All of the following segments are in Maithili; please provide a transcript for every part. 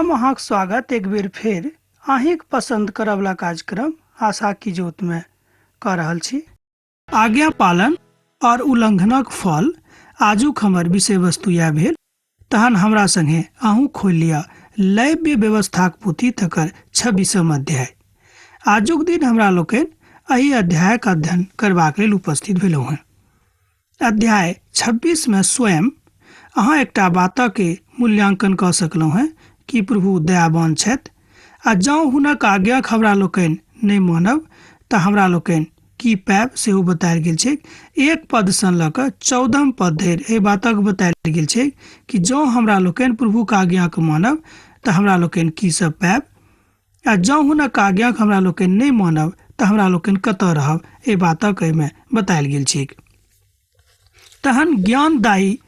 हम अहाँक स्वागत एक बेर फेर अहींक पसंद करवला कार्यक्रम आशा की जोत में कर रहल छी। आज्ञा पालन और उल्लंघनक फल आजुक हमर विषय वस्तु यह भेल। तहन हमरा संगे अहूँ खोल लिया लैव्य व्यवस्थाक पोथी तकर 26वां अध्याय। आजुक दिन हमरा लोकनि एहि अध्यायक अध्ययन करबाक लेल उपस्थित भेलहुँ हैं। अध्याय 26 में स्वयं अहाँ एकटा बातक मूल्यांकन कऽ सकलहुँ हैं कि प्रभु दयावान छथि आ जँ हुनक आज्ञाक हमरा लोकनि नहि मानब तऽ हमरा लोकनि की पायब सेहो बतायल गेल छै। एक पद सँ लऽ कऽ 14 पद धरि एहि बातक बतायल गेल छै कि जँ हमरा लोकनि प्रभुक आज्ञाक मानब तऽ हमरा लोकनि की सब पायब आ जँ हुनक आज्ञाक हमरा लोकनि नहि मानब तऽ हमरा लोकनि कतऽ रहब। एहि बातक एहिमे बतायल गेल छै। तहन ज्ञानदायी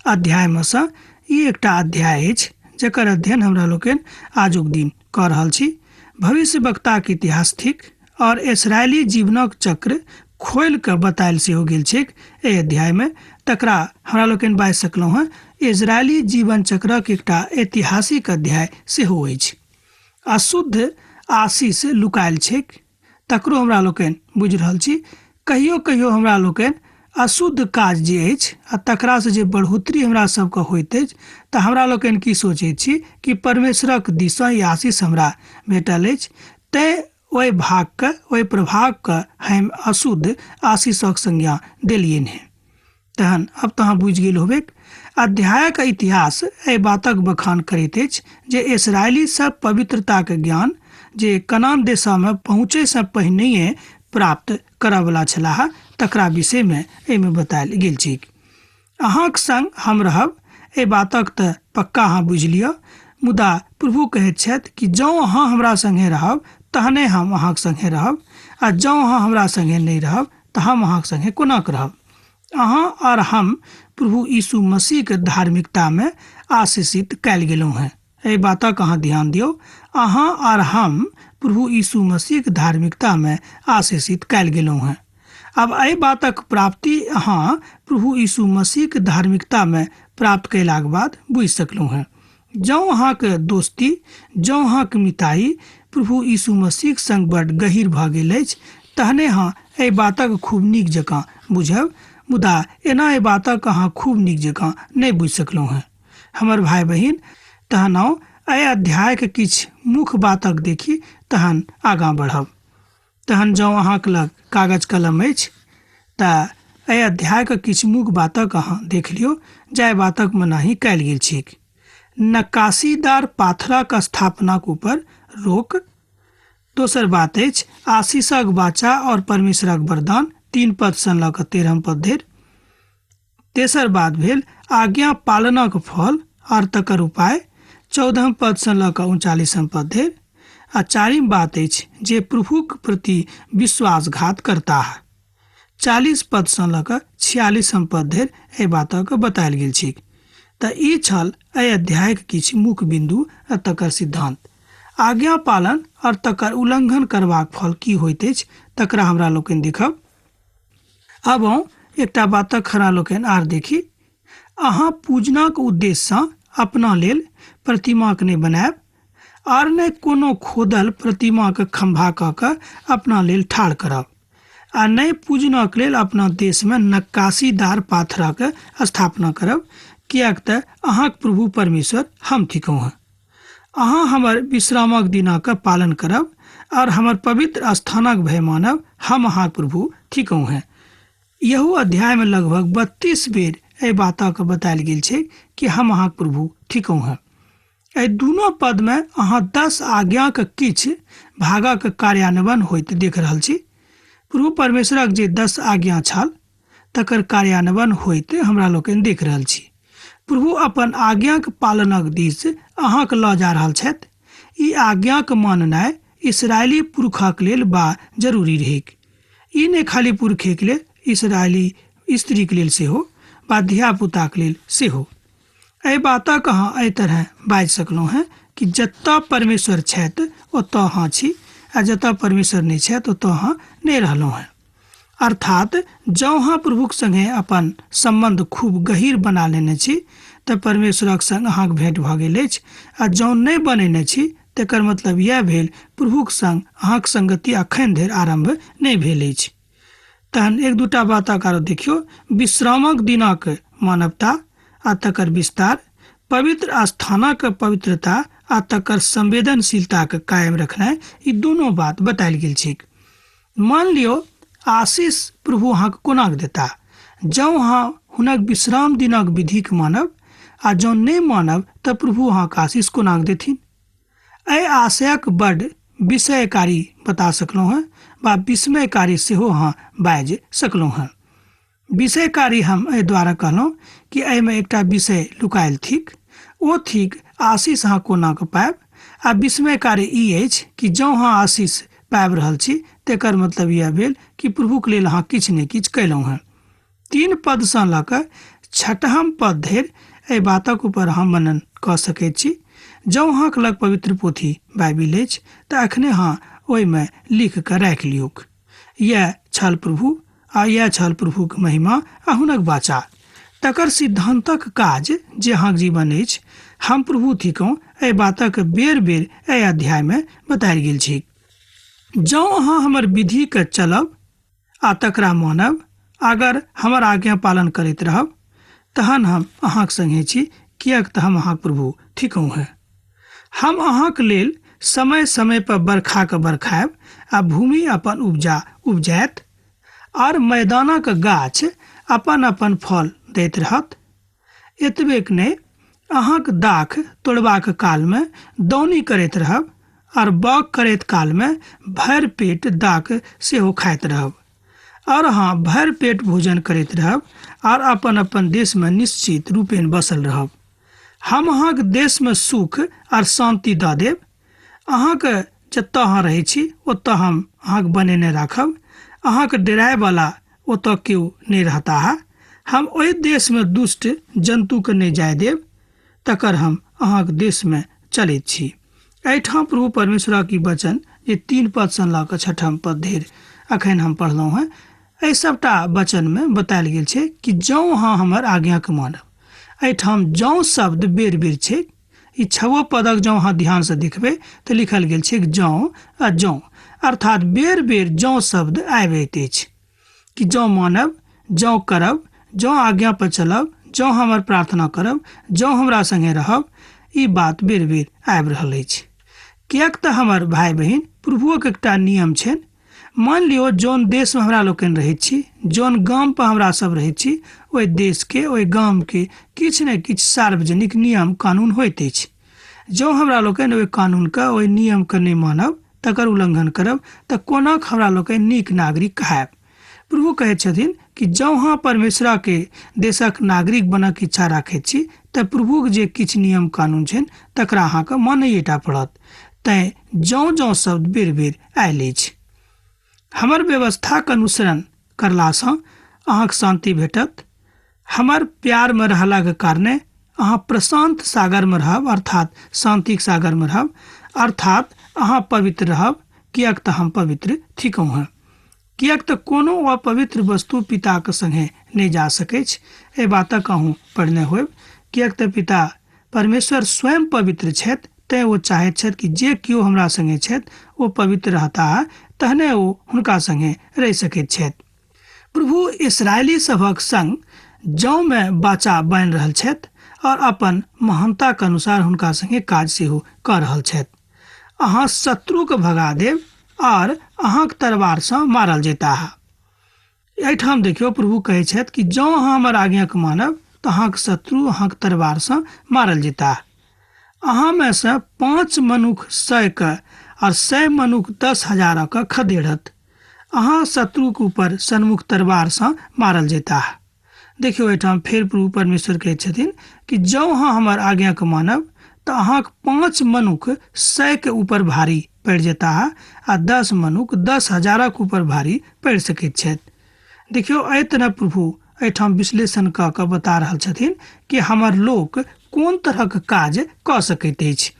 अध्याय में सँ ई एकटा अध्याय अछि जकर अध्ययन हमरा लोकनि आजुक दिन कऽ रहल छी। भविष्यवक्ताक इतिहास थिक और इस्राएली जीवनक चक्र खोल कऽ बतायल सेहो गेल छै। एहि अध्याय में तकरा हमरा लोकनि बाजि सकलहुँ हैं इजरायली जीवन चक्रक एकटा ऐतिहासिक अध्याय सेहो अछि। अशुद्ध आशीष लुकायल छै तकरो हमरा लोकनि बुझि रहल छी। कहियो कहियो हमरा लोकनि अशुद्ध काज जे अछि आ तकरा से जे बढ़ोतरी हमरा सबके होइत अछि तऽ हमरा लोकनि की सोचैत छी कि परमेश्वरक दिशा ई आशीष हमरा भेटल अछि, तैँ ओहि भागके ओहि प्रभावके हम अशुद्ध आशीषक संज्ञा देलियनि हैं। तहन अब तो अहाँ बुझि गेल होबे। अध्यायक इतिहास एहि बातक बखान करैत अछि जे इस्राएली सब पवित्रताक ज्ञान जे कनान देश में पहुँचे से पहिनहिए प्राप्त करयवला छलाह तकरा विषय में एहिमे बतायल गेल छै। अहाँक संग हम रहब एहि बातक तऽ पक्का अहाँ बुझि लिअ, मुदा प्रभु कहैत छथि कि जँ अहाँ हमरा संगे रहब तहने हम अहाँक संगे रहब आ जँ अहाँ हमरा संगे नहीं रहब तऽ हम अहाँक संगे कोना रहब। अहाँ और हम प्रभु यीशु मसीह के धार्मिकता में आशीषित कयल गेलहुँ हैं। एहि बातक अहाँ ध्यान दियौ, अहाँ और हम प्रभु यीशु मसीह के धार्मिकता में आशीषित कयल गेलहुँ हैं। अब एहि बातक प्राप्ति अहाँ प्रभु यीशु मसीह के धार्मिकता में प्राप्त कयलाक बाद बुझि सकलहुँ हैं। जँ अहाँके दोस्ती जँ अहाँके मिताई प्रभु यीशु मसीह संग बड़ गहीर भऽ गेल अछि तहने अहाँ एहि बातक खूब नीक जकाँ बुझब, मुदा एना एहि बातक अहाँ खूब नीक जकाँ नहीं बुझि सकलहुँ हैं। हमर भाई बहिन, तहन आउ एहि अध्यायके किछु मुख्य बातक देखी तहन आगाँ बढ़ब। तहन जँ अहाँके लग कागज कलम अछि तऽ एहि अध्यायके किछु मुख्य बातक अहाँ देख लियौ जाहि बातक मनाही कयल गेल छै। नक्काशीदार पाथरक स्थापनाक ऊपर रोक। दोसर बात अछि आशीषक वाचा और परमेश्वरक वरदान 3 पद सँ लऽ कऽ 13 पद धरि। तेसर बात भेल आज्ञा पालनक फल और तकर उपाय 14 पद सँ लऽ कऽ 39 पद धरि। आ चारिम बात अछि जे प्रभुक प्रति विश्वासघात करता है 40 पद सँ लऽ कऽ 46 पद धरि एहि बातक बतायल गेल छै। तऽ ई छल एहि अध्यायक किछु मुख्य बिंदु आ तकर सिद्धांत। आज्ञा पालन और तकर उल्लंघन करबाक फल की होइत अछि तकरा हमरा लोकनि देखब। अब एकटा बातक हमरा लोकनि आर देखी। अहाँ पूजनाक उद्देश्य सँ अपना लेल प्रतिमाक नहि बनायब और नहि कोनो खोदल प्रतिमाक खंभा कऽ कऽ अपना लेल ठाढ़ करब आ नहि पूजनक लेल अपना देश में नक्काशीदार पाथरक स्थापना करब, किएक तऽ अहाँक प्रभु परमेश्वर हम थिकहुँ हैं। अहाँ हमर विश्रामक दिनक पालन करब और हमर पवित्र स्थानक भय मानब, हम अहाँक प्रभु थिकहुँ हैं। यहू अध्याय में लगभग 32 बेर एहि बातक बतायल गेल छै कि हम अहाँक प्रभु थिकहुँ हैं। एहि दुनू पद में अहाँ 10 आज्ञाक किछु भागक कार्यान्वयन होइत देख रहल छी। प्रभु परमेश्वरक जे 10 आज्ञा छल तकर कार्यान्वयन होइत हमरा लोकनि देख रहल छी। प्रभु अपन आज्ञाक पालनक दिस अहाँके लऽ जा रहल छथि। ई आज्ञाक माननाइ इस्राएली पुरखक लेल बा जरूरी रहेक। ई नहि खाली पुरखेक लेल, इस्राएली स्त्रीक लेल सेहो बा धिया पुताक लेल सेहो। एहि बातक अहाँ एहि तरह बाजि सकलहुँ हैं कि जतऽ परमेश्वर छथि ओतऽ अहाँ छी आ जतऽ परमेश्वर नहीं छथि ओतऽ अहाँ नहीं रहलहुँ हैं। अर्थात जँ अहाँ प्रभुक संगे अपन संबंध खूब गहीर बना लेने छी तऽ परमेश्वरक संग अहाँक भेंट भऽ गेल अछि, आ जँ नहि बनेने छी तकर मतलब इएह भेल प्रभुक संग अहाँक संगति अखन धरि आरम्भ नहि भेल अछि। तहन एक दूटा बातक आरो देखियौ, विश्रामक दिनक मानवता आ तकर विस्तार, पवित्र स्थानक पवित्रता आ तकर संवेदनशीलताक कायम रखनाइ, ई दुनू बात बतायल गेल छै। मान लियो आशीष प्रभु अहाँके कोना देता जँ अहाँ हुनक विश्राम दिनक विधिक मानब, आ जँ नहि मानब तऽ प्रभु अहाँके आशीष कोना देथिन। एहि आशयक बड्ड विषयकारी बता सकलहुँ हेँ, वा विस्मयकारी सेहो अहाँ बाजि सकलहुँ हेँ। विषयकारी हम एहि दुआरे कहलहुँ कि एहिमे एकटा विषय लुकायल थिक, ओ थिक आशीष अहाँ कोना कऽ पायब, आ विस्मयकारी ई अछि कि जँ अहाँ आशीष पाबि रहल छी तकर मतलब इएह भेल कि प्रभुक लेल अहाँ किछु ने किछु कयलहुँ हेँ। 3 पदसँ लऽ कऽ 6म पद धरि एहि बातक ऊपर हम मनन कऽ सकैत छी। जँ अहाँके लग पवित्र पोथी बाइबिल अछि तऽ एखने अहाँ ओहिमे लिख कऽ राखि लियौक। इएह छल प्रभु, आ इएह छल प्रभुक महिमा आ हुनक वाचा। तकर सिद्धांतक काज जे अहाँके जीवन अछि, हम प्रभु थिकहुँ एहि बातक बेर बेर एहि अध्यायमे बतायल गेल छी। जँ अहाँ हमर विधिके चलब आ तकरा मानब, अगर हमर आज्ञा पालन करैत रहब, तहन हम अहाँक संगे छी, किएक तऽ हम अहाँक प्रभु थिकहुँ हैं। हम अहाँक लेल समय समय पर बरखाके बरखायब, आ भूमि अपन उपजा उपजायत, और मैदानक गाछ अपन अपन फल दैत रहत। एतबेक नहि, अहाँक दाख तोड़बाक कालमे दौनी करैत रहब, और बाग करैत कालमे भरि पेट दाख सेहो खाइत रहब, और अहाँ भरि पेट भोजन करैत रहब, और अपन अपन देशमे निश्चित रूपेण बसल रहब। हम अहाँके देशमे सुख और शांति दऽ देब। अहाँके जतऽ अहाँ रहै छी ओतऽ हम अहाँके बनेने राखब। अहाँके डेरायवला ओतऽ केओ नहि रहता है। हम ओहि देशमे दुष्ट जंतुके नहि जाय देब, तकर हम अहाँके देशमे चलैत छी। एहिठाम प्रभु परमेश्वरक ई वचन जे 3 पदसँ लऽ कऽ 6म पद धरि अखन हम पढ़लहुँ हैं, एहि सभटा वचनमे बतायल गेल छै कि जँ अहाँ हमर आज्ञाके मानब। एहिठाम जँ शब्द बेर बेर छै। ई 6 पदक जँ अहाँ ध्यानसँ देखबै तऽ लिखल गेल छै जँ आ जँ, अर्थात बेर बेर जँ शब्द आबैत अछि कि जँ मानब, जँ करब, जँ आज्ञा पर चलब, जँ हमर प्रार्थना करब, जँ हमरा संगे रहब, ई बात बेर बेर आबि रहल अछि। किएक तऽ हमर भाय बहिन, प्रभुक एकटा नियम छनि। मान लियो जौन देशमे हमरा लोकनि रहैत छी, जौन गाम पर हमरा सब रहैत छी, ओहि देशके, ओहि गामके किछु ने किछु सार्वजनिक नियम कानून होइत अछि। जँ हमरा लोकनि ओहि कानूनके, ओहि नियमके नहि मानब, तकर उल्लंघन करब, तऽ कोना हमरा लोकनि नीक नागरिक कहायब। प्रभु कहैत छथिन कि जँ अहाँ परमेश्वरके देशक नागरिक बनक इच्छा राखैत छी तऽ प्रभुक जे किछु नियम कानून छनि तकरा अहाँके मानैएटा पड़त। तैँ जँ जँ शब्द बेर बेर आयल अछि। हमर व्यवस्थाक अनुसरण करलासँ अहाँके शांति भेटत। हमर प्यारमे रहलाक कारणे अहाँ प्रशांत सागरमे रहब, अर्थात शांतिक सागरमे रहब, अर्थात अहाँ पवित्र रहब, किएक तऽ हम पवित्र थिकहुँ हैं। किएक तऽ कोनो अपवित्र वस्तु पिताके संगे नहि जा सकैत अछि। एहि बातक अहूँ पढ़ने होयब। किएक तऽ पिता परमेश्वर स्वयं पवित्र छथि, तैँ ओ चाहैत छथि कि जे केओ हमरा संगे छथि ओ पवित्र रहता है, तहने ओ हुनका संगे रहि सकैत छथि। प्रभु इस्राएली सभक संग जौमे वाचा बान्हि रहल छथि, और अपन महानताके अनुसार हुनका संगे काज सेहो कऽ रहल छथि। अहाँ शत्रुके भगा देब, और अहाँके तलवारसँ मारल जेता है। एहिठाम देखियौ, प्रभु कहै छथि कि जँ अहाँ हमर आज्ञाके मानब तऽ अहाँके शत्रु अहाँके तलवारसँ मारल जेता है। अहाँमे से 5 मनुख 100 और 100 मनुख 10,000 खदेड़त। अहाँ शत्रुके ऊपर सन्मुख तलवारसँ मारल जेता है। देखियौ, एहिठाम फेर प्रभु परमेश्वर कहैत छथिन कि जँ अहाँ हमर आज्ञाके मानब तऽ अहाँके 5 मनुख 100 के ऊपर भारी पड़ि जेता है, आ 10 मनुख 10,000 ऊपर भारी पड़ि सकैत छथि। देखियौ, एहि तरह प्रभु एहिठाम विश्लेषण कऽ कऽ बता रहल छथिन कि हमर लोक कोन तरहक काज कऽ सकैत अछि।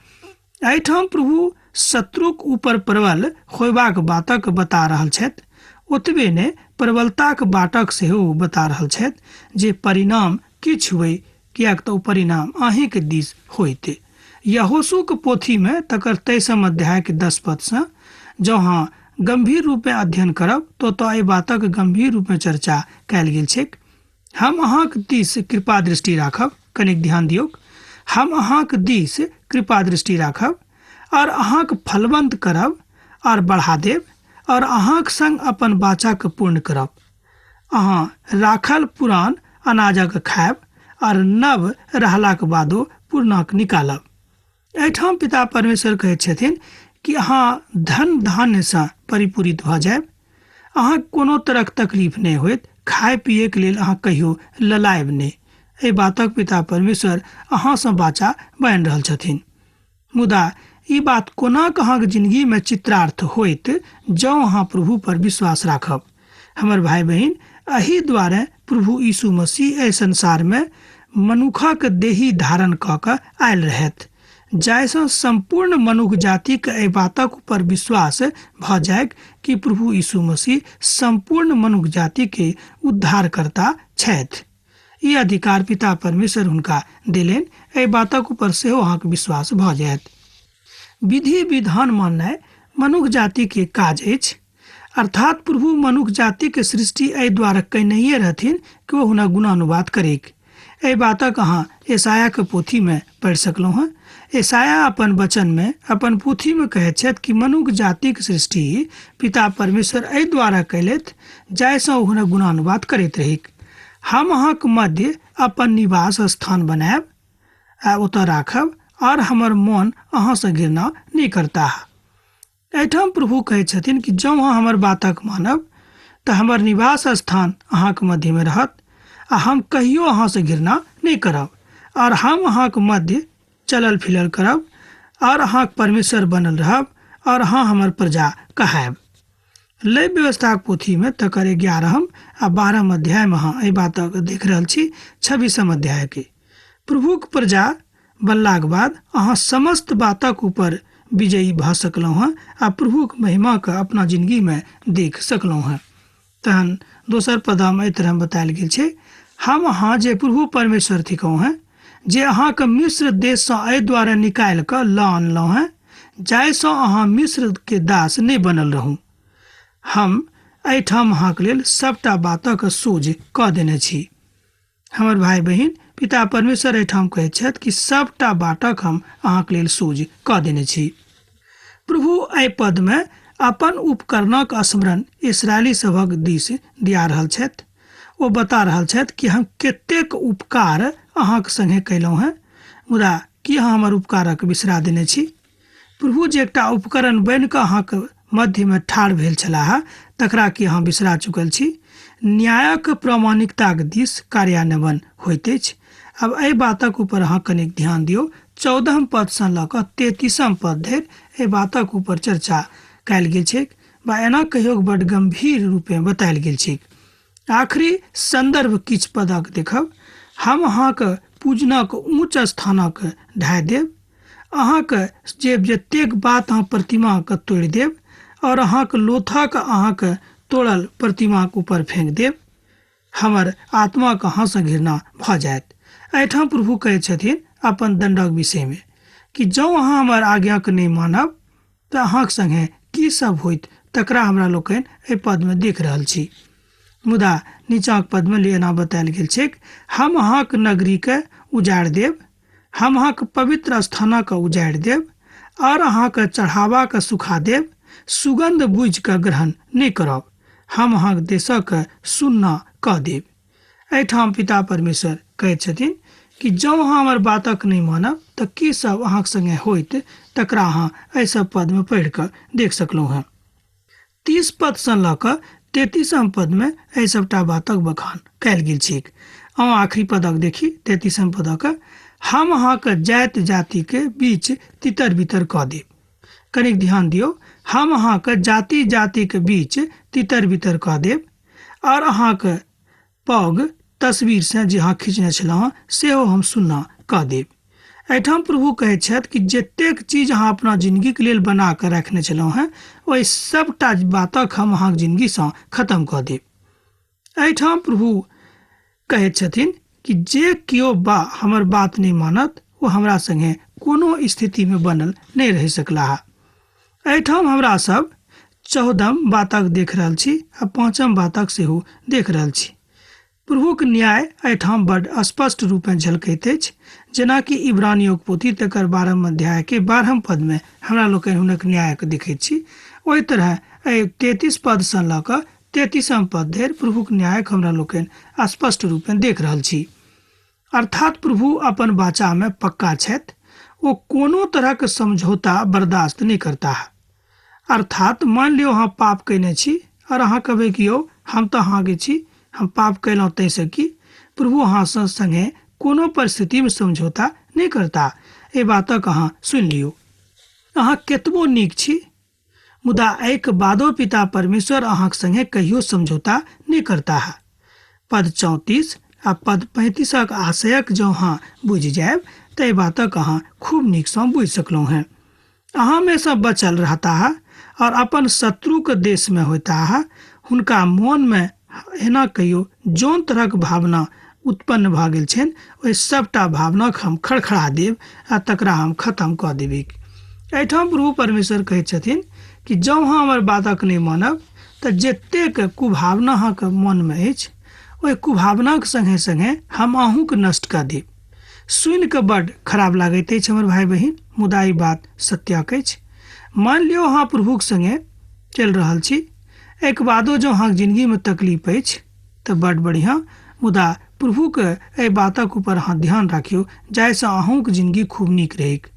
एहिठाम प्रभु शत्रुक ऊपर प्रबल होयबाक बातक बता रहल छथि। ओतबे नहि, प्रबलताक बातक सेहो बता रहल छथि जे परिणाम किछु हुए कियाक तऽ ओ परिणाम अहींके दिस होइते। यहोशूक पोथीमे तकर 23 अध्यायके 10 पदसँ जँ अहाँ गंभीर रूपमे अध्ययन करब तऽ एहि बातक गंभीर रूपमे चर्चा कयल गेल छैक। हम अहाँके दिस कृपा दृष्टि राखब, कनिक ध्यान दियौ, हम अहाँके दिस कृपा दृष्टि राखब और अहाँके फलवंत करब और बढ़ा देब और अहाँके संग अपन वाचाके पूर्ण करब। अहाँ राखल पुरान अनाजक खायब और नव रहलाक बादो पूर्णक निकालब। एहिठाम पिता परमेश्वर कहैत छथिन कि अहाँ धन धान्यसँ परिपूरित भऽ जायब, अहाँ कोनो तरहक तकलीफ नहि होयत, खाय पियैके लेल अहाँ कहियो ललायब नहि। एहि बातक पिता परमेश्वर अहाँसँ वाचा बान्हि रहल छथिन। मुदा ई बात कोना अहाँके जिंदगीमे चित्रार्थ होइत जँ अहाँ प्रभु पर विश्वास राखब। हमर भाई बहिन, एहि दुआरे प्रभु यीशु मसीह एहि संसारमे मनुखक देही धारण कऽ कऽ आयल रहथि, जाहिसँ संपूर्ण मनुष्य जातिके एहि बातक ऊपर विश्वास भऽ जायक कि प्रभु यीशु मसीह संपूर्ण मनुष्य जातिके उद्धारकर्ता छथि। ई अधिकार पिता परमेश्वर हुनका देलनि। एहि बातक ऊपर सेहो अहाँके विश्वास भऽ जायत। विधि विधान माननाइ मनुष्य जातिके काज अछि, अर्थात प्रभु मनुष्य जातिके सृष्टि एहि दुआरे कयनहिए रहथिन कि ओ हुनक गुणानुवाद करैक। एहि बातक अहाँ यशायाके पोथीमे पढ़ि सकलहुँ हँ। यशाया अपन वचनमे अपन पोथीमे कहैत छथि कि मनुष्य जातिक सृष्टि पिता परमेश्वर एहि दुआरे कयलथि जाहिसँ ओ हुनक गुणानुवाद करैत रहिक। हम अहाँके मध्य अपन निवास स्थान बनायब आ ओतऽ राखब और हमर मन अहाँसँ घृणा नहि करता। एहिठाम प्रभु कहैत छथिन कि जँ अहाँ हमर बातक मानब तऽ हमर निवास स्थान अहाँके मध्यमे रहत आ हम कहियो अहाँसँ घृणा नहि करब और हम अहाँके मध्य चलल फिरल करब और अहाँके परमेश्वर बनल रहब और अहाँ हमर प्रजा कहायब। लय व्यवस्थाक पोथीमे तकर 11 आ 12 अध्यायमे अहाँ एहि बातक देख रहल छी। 26 अध्यायके प्रभुक प्रजा बनलाक बाद अहाँ समस्त बातक ऊपर विजयी भऽ सकलहुँ हँ आ प्रभुक महिमाके अपना जिंदगीमे देख सकलहुँ हँ। तहन दोसर पदमे एहि तरह बतायल गेल छै, हम अहाँ जे प्रभु परमेश्वर थिकहुँ हैं, जे अहाँके मिस्र देशसँ एहि दुआरे निकालि कऽ लऽ अनलहुँ हैं जाहिसँ अहाँ मिस्रके दास नहि बनल रहू। हम एहिठाम अहाँके लेल सबटा बातक सोझ कऽ देने छी। हमर भाई बहिन, पिता परमेश्वर एहिठाम कहैत छथि कि सबटा बातक हम अहाँके लेल सोझ कऽ देने छी। प्रभु एहि पदमे अपन उपकरणक स्मरण इस्राएली सभक दिस दिया रहल छथि। ओ बता रहल छथि कि हम कतेक उपकार अहाँके संगे कयलहुँ हैं, मुदा की अहाँ हमर उपकारक बिसरा देने छी। प्रभु जे एकटा उपकरण बनि कऽ अहाँके मध्यमे ठाढ़ भेल छलाह, तकरा की अहाँ बिसरा चुकल छी। न्यायक प्रामाणिकताक दिस कार्यान्वयन होइत अछि। अब एहि बातक ऊपर अहाँ कनिक ध्यान दियौ। 14 पदसँ लऽ कऽ 33 पद धरि एहि बातक ऊपर चर्चा कयल गेल छै वा एना कहियो बड्ड गंभीर रूपे बतायल गेल छै। आखिरी संदर्भ किछु पदक देखब। हम अहाँके पूजनक ऊँच स्थानक ढाइ देब, अहाँके जे जतेक बात अहाँ प्रतिमाके तोड़ि देब और अहाँके लोथक अहाँके तोड़ल प्रतिमाके ऊपर फेंक देब। हमर आत्माके अहाँसँ घृणा भऽ जायत। एहिठाम प्रभु कहैत छथिन अपन दंडक विषयमे कि जँ अहाँ हमर आज्ञाके नहि मानब तऽ अहाँके संगे की सब होइत, तकरा हमरा लोकनि एहि पदमे देख रहल छी। मुदा नीचाँक पदमे एना बतायल गेल छै, हम अहाँके नगरीके उजाड़ि देब, हम अहाँके पवित्र स्थानके उजाड़ि देब और अहाँके चढ़ावाके सुखा देब, सुगंध बुझि कऽ ग्रहण नहि करब, हम अहाँके देशके सुन्ना कऽ देब। एहिठाम पिता परमेश्वर कहैत छथिन कि जँ अहाँ हमर बातक नहि मानब तऽ की सब अहाँके संगे होइत, तकरा अहाँ एहि सब पदमे पढ़ि कऽ देख सकलहुँ हँ। 30 पदसँ लऽ कऽ 33 पदमे एहि सबटा बातक बखान कयल गेल छै। अहाँ आखिरी पदक देखी 33 पदक, हम अहाँके जाति जातिके बीच तितर बितर कऽ देब। कनिक ध्यान दियौ, हम अहाँके जाति जातिके बीच तितर बितर कऽ देब और अहाँके पग तस्वीर से जे अहाँ खींचने छलहुँ सेहो हम सुन्ना कऽ देब। एहिठाम प्रभु कहैत छथि कि जतेक चीज अहाँ अपना जिंदगीके लेल बना कऽ रखने छलहुँ हैं, ओहि सबटा बातक हम अहाँके जिंदगीसँ खत्म कऽ देब। एहिठाम प्रभु कहैत छथिन कि जे कियो बा हमर बात नहीं मानत वो हमरा संगे कोनो स्थिति में बनल नहीं रह सकला। एठाम हमरा सब 14 बातक देख रहल छी आ 5 बातक सेहो देख रहल छी। प्रभुक न्याय एठाम बड़ स्पष्ट रूप में झलकैत अछि, जेना कि इब्रानियों पोथी तकर 12 अध्याय के 12 पद में हमरा लोकनि हुनक न्याय के देखैत छी। ओहि तरह 33 पद से ल क 33 पद धरि प्रभुक न्याय हमरा लोकनि स्पष्ट रूप में देख रहल छी। अर्थात प्रभु अपन वाचा में पक्का छथि, वो कोनो तरह के समझौता बर्दाश्त नहीं करता है। अर्थात मान लियो अहाँ पाप कैने छी और अहाँ कहबै कि यौ हम तो अहाँ के छी, हम पाप कैलहुँ तैसे कि प्रभु अहाँ संगे कोनो परिस्थिति में समझौता नहीं करता। ए बातक अहाँ सुन लियो। अहाँ केतबो नीक छी, मुदा एक बादो पिता परमेश्वर अहाँ संगे कहियो समझौता नहीं करता है। पद 34 आ पद 35 आशयक जो अहाँ बुझि जायब तो ए बातक अहाँ खूब नीक से बुझि सकलहुँ हैं। अहाँ में सब बचल रहता है और अपन शत्रु के देश में होता है। हुनका मन में एना कहियो जौन तरह के भावना उत्पन्न भ गेल छनि, ओहि सबटा भावना हम खड़खड़ा देब आ तकरा हम खत्म क देबै। एठाम प्रभु परमेश्वर कहै छथिन कि जँ अहाँ हमर बातक नहीं मानब तऽ जतेक कुभावना अहाँके मन में अछि, ओहि कुभावनाक संगे संगे हम अहूँके नष्ट कऽ देब। सुनि कऽ बड्ड खराब लागैत अछि हमर भाई बहिन, मुदा ई बात सत्यक अछि। मान लियो अहाँ प्रभुक संगे चलि रहल छी, एक बादो जो अहाँके जिंदगी में तकलीफ अछि तऽ बड्ड बढ़िया, मुदा प्रभुके एहि बातक ऊपर अहाँ ध्यान राखियो जाहिसँ अहूँके जिंदगी खूब नीक रहैक।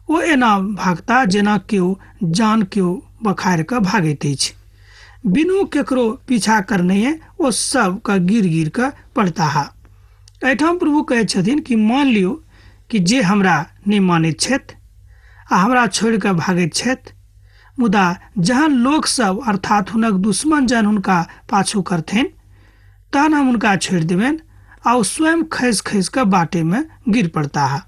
ओ एना भागता जेना केओ जान केओ बखारि कऽ भागैत अछि, बिनु केकरो पीछा करने ओ सब का गिर गिर कऽ पड़ता है। एठाम प्रभु कहै छथिन कि मान लियो कि जे हमरा नहीं मानैत छथि आ हमरा छोड़ि कऽ भागैत छथि, मुदा जहन लोक सब अर्थात हुनक दुश्मन जहन हुनका पाछू करथिन तहन हम हुनका छोड़ि देबनि आ ओ स्वयं खसि खसि कऽ बाटे में गिर पड़ता है।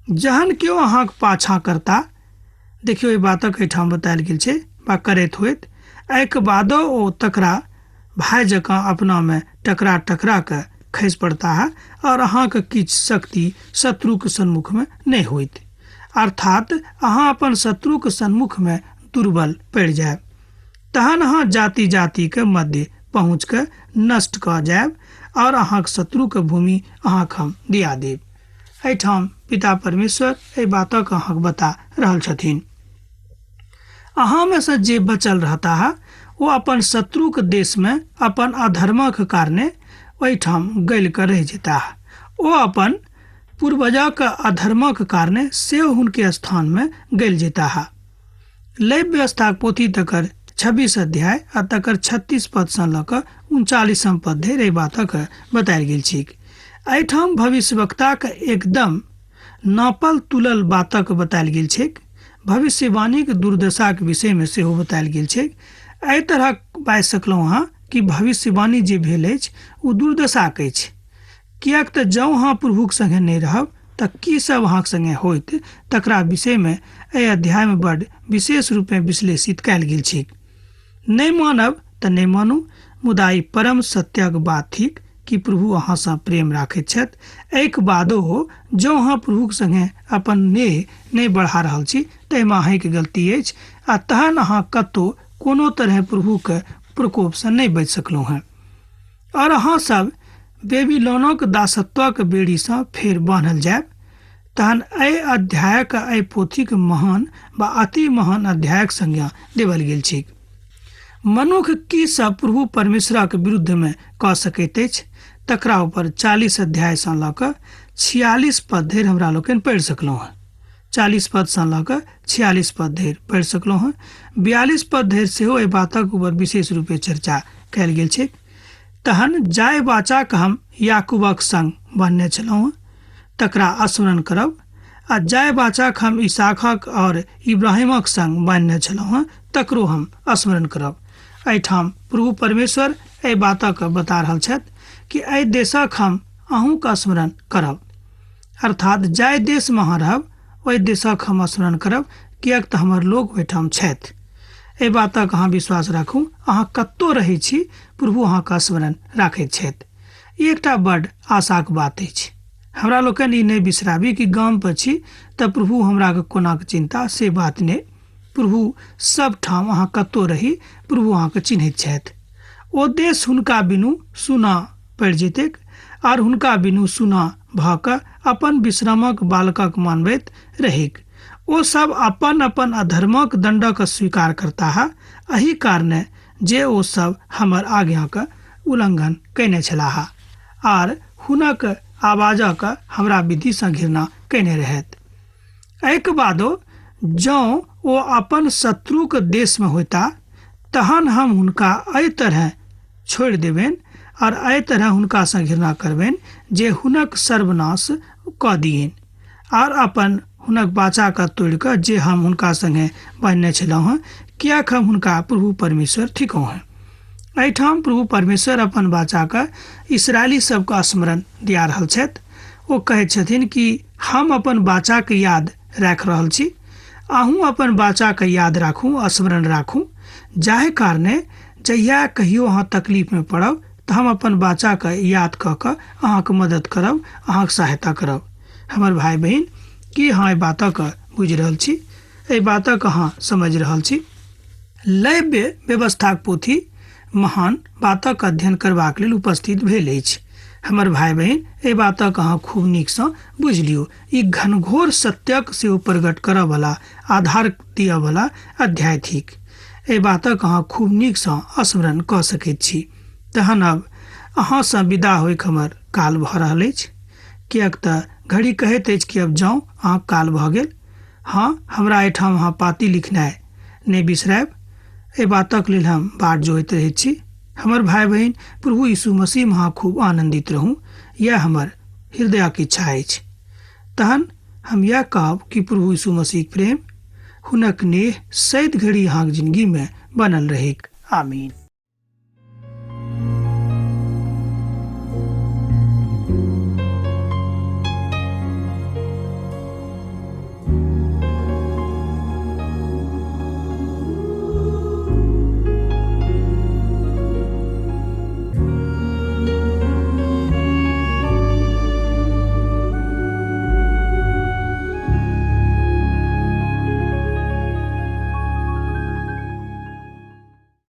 जहन केओ अहाँके पाछा करता, देखियो ई बातक एठाम बतायल गेल छै, बा करैत होइत एहिके बादो ओ तकरा भाई जकाँ अपना में टकरा टकरा के खसि पड़ता है और अहाँके किछु शक्ति शत्रु के सन्मुख में नहीं होइत। अर्थात अहाँ अपन शत्रु के सन्मुख में दुर्बल पड़ जायब, तहन अहाँ जाति जाति के मध्य पहुँच के नष्ट कऽ जायब और अहाँके शत्रु के भूमि अहाँके हम दिया देब। एठाम पिता परमेश्वर एहि बातक अहाँके बता रहल छथिन। अहाँ में से जे बचल रहता है वो अपन शत्रु के देश में अपन अधर्मक कारणे ओहिठाम गल कर रह जेता है। वो अपन पूर्वजक अधर्मक कारणे से उनके स्थान में गल जेता है। लैव व्यवस्था पोथी तकर 26 अध्याय आ तकर 36 पद से ल क 39 पद धरि बातक बतायल गेल छै। एठाम भविष्यवक्ता के एकदम नापल तुलल बातक बतायल गेल छै। भविष्यवाणी के दुर्दशा के विषय में सेहो बतायल गेल छै। एहि तरह बाजि सकलहुँ अहाँ कि भविष्यवाणी जे भेल अछि ओ दुर्दशाक अछि, किएक तऽ जँ अहाँ प्रभुक संगे नहीं रहब तऽ की सब अहाँके संगे होइत तकरा विषय में एहि अध्याय में बड़ विशेष रूप में विश्लेषित कयल गेल छै। नहीं मानब तऽ नहीं मानू, मुदा ई परम सत्यक बात थिक कि प्रभु अहाँ से प्रेम राखैत छथि। एक बादो हो जँ अहाँ प्रभुक संगे अपन नेह नहीं बढ़ा रहल छी तऽ एहिमे अहाँके गलती अछि आ तहन अहाँ कतौ कोनो तरह प्रभु के प्रकोप से नहीं बच सकलहुँ हैं और अहाँ सब बेबीलोनक दासत्वक बेड़ी से फेर बान्हल जायब। तहन एहि अध्यायक एहि पोथीक महान व अति महान अध्यायक संज्ञा देवल गेल छै। मनुख की सब प्रभु परमेश्वरक विरुद्ध में कह सकैत अछि तकरा ऊपर 40 अध्याय से ल क 46 पद धरि हमरा लोकनि पढ़ि सकलहुँ हैं। 40 पद से ल क 46 पद धरि पढ़ि सकलहुँ हैं। 42 पद धरि सेहो एहि बातक ऊपर विशेष रूपे चर्चा कयल गेल छै। तहन जाय वाचाक हम याकूबक संग बान्हने छलहुँ तकरा स्मरण करब आ जाय वाचाक हम इसहाकक और इब्राहिमक संग बान्हने छलहुँ तकरो हम स्मरण करब। एहिठाम प्रभु परमेश्वर एहि बातक बता रहल छथि कि एहि देशक हम अहूँके स्मरण करब। अर्थात जाय देश में अहाँ रहब ओहि देशक हम स्मरण करब, किएक तऽ हमर लोग ओहिठाम छथि। एहि बातक अहाँ विश्वास राखू, अहाँ कतौ रहै छी प्रभु अहाँके स्मरण राखैत छथि। ई एकटा बड़ आशाक बात अछि। हमरा लोकनि ई नहि बिसराबी कि गाम पर छी तऽ प्रभु हमरा के कोना के चिंता, से बात नहि। प्रभु सब ठाम अहाँ कतौ रही प्रभु अहाँके चिन्हैत छथि। ओ देश हुनका बिनु सुना पड़ि जेतैक आर हुनका बिनु सुना भऽ कऽ अपन विश्रामक बालकक मानबैत रहिक। ओ सब अपन अपन अधर्मक दंडक स्वीकार करता है, एही कारणे जे ओ सब हमर आज्ञाक उल्लंघन कयने छलाह आर हुनक आवाजक हमरा विधि सँ घृणा कयने रहैत। एहिके बादो जँ ओ अपन शत्रुक देश में होता तहन हम हुनका एहि तरह छोड़ि देबनि और एहि तरह हुनका सँ घृणा करबनि जे हुनक सर्वनाश कऽ दियनि और अपन हुनक बाचा के तोड़ि कऽ जे हम हुनका संगे बान्हने छलहुँ हेँ, कियाक हम हुनका प्रभु परमेश्वर ठिकौं हेँ। एहिठाम प्रभु परमेश्वर अपन बाचा के इस्राएली सबके स्मरण दिया रहल छथि। ओ कहैत छथिन कि हम अपन बाचा के याद राखि रहल छी, अहूँ अपन बाचा के याद राखू, स्मरण राखू, जाहि कारणे जहिया कहियो अहाँ तकलीफ में पड़ब तऽ हम अपन बाचा के याद कऽ कऽ अहाँके मदद करब, अहाँके सहायता करब। हमर भाई बहन, की अहाँ एहि बातक बुझि रहल छी, एहि बातक अहाँ समझ रहल छी। लैव्य व्यवस्थाक पोथी महान बातक अध्ययन करबाक लेल उपस्थित भेल अछि। हमर भाई बहन, एहि बातक अहाँ खूब नीक सँ बुझि लियौ। ई घनघोर सत्यक सेहो प्रकट करऽ वाला, आधार दिअ वाला अध्याय थिक। एहि बातक अहाँ खूब नीक सँ स्मरण कऽ सकैत छी। तहन अब अहाँ सँ विदा होइक हमर काल भऽ रहल अछि, किएक तऽ घड़ी कहैत अछि कि अब जाउ, अहाँ काल भऽ गेल। हाँ, हमरा एहिठाम अहाँ पाती लिखनाइ नहि बिसरायब। एहि बातक लेल हम बाट जोहैत रहैत छी। हमर भाई बहन, प्रभु यीशु मसीह में अहाँ खूब आनंदित रहू, यह हमर हृदयक इच्छा अछि। तहन हम यह कहब कि प्रभु यीशु मसीह प्रेम, हुनक नेह सैत घड़ी अहाँक जिंदगी में बनल रहेक। आमीन।